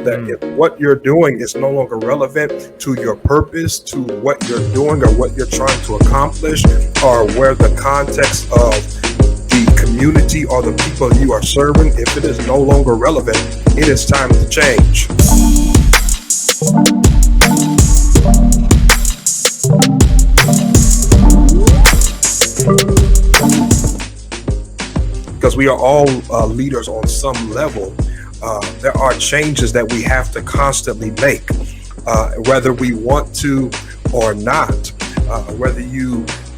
that if what you're doing is no longer relevant to your purpose, to what you're doing or what you're trying to accomplish, or where the context of the community or the people you are serving, if it is no longer relevant, it is time to change. Because we are all leaders on some level. There are changes that we have to constantly make, whether we want to or not.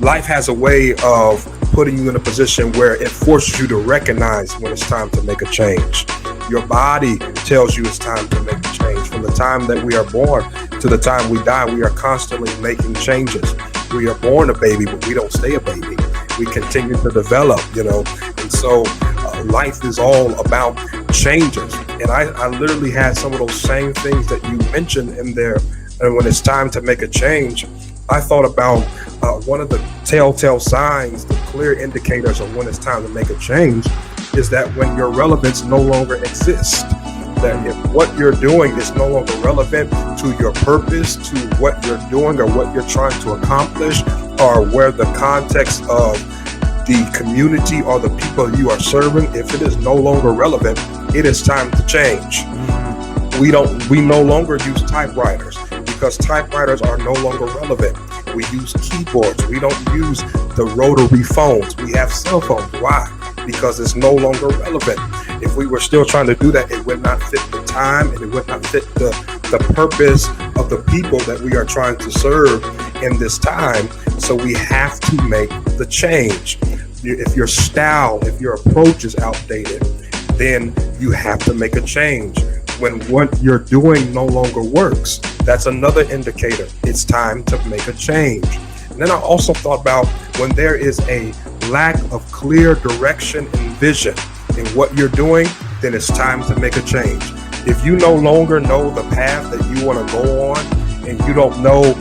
Life has a way of putting you in a position where it forces you to recognize when it's time to make a change. Your body tells you it's time to make a change. From the time that we are born to the time we die, we are constantly making changes. We are born a baby, but we don't stay a baby. We continue to develop, and so life is all about changes. And I literally had some of those same things that you mentioned in there. And when it's time to make a change, I thought about one of the telltale signs, the clear indicators of when it's time to make a change is that when your relevance no longer exists. That if what you're doing is no longer relevant to your purpose, to what you're doing or what you're trying to accomplish, or where the context of the community or the people you are serving, if it is no longer relevant, it is time to change. We no longer use typewriters because typewriters are no longer relevant. We use keyboards. We don't use the rotary phones. We have cell phones. Why? Because it's no longer relevant. If we were still trying to do that, it would not fit the time and it would not fit the purpose of the people that we are trying to serve in this time. So we have to make the change. If your style, if your approach is outdated, then you have to make a change. When what you're doing no longer works, that's another indicator. It's time to make a change. And then I also thought about when there is a lack of clear direction and vision in what you're doing, then it's time to make a change. If you no longer know the path that you want to go on, and you don't know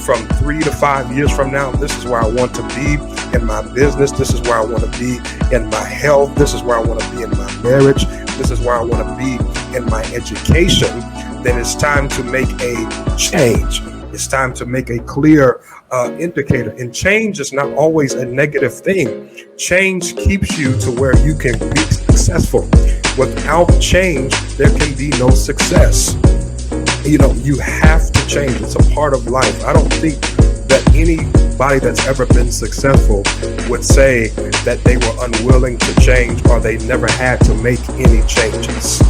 from 3 to 5 years from now, this is where I want to be in my business, this is where I want to be in my health, this is where I want to be in my marriage, this is where I want to be in my education, then it's time to make a change. It's time to make a clear indicator. And change is not always a negative thing. Change keeps you to where you can be successful. Without change, there can be no success. You have to change. It's a part of life. I don't think that anybody that's ever been successful would say that they were unwilling to change or they never had to make any changes.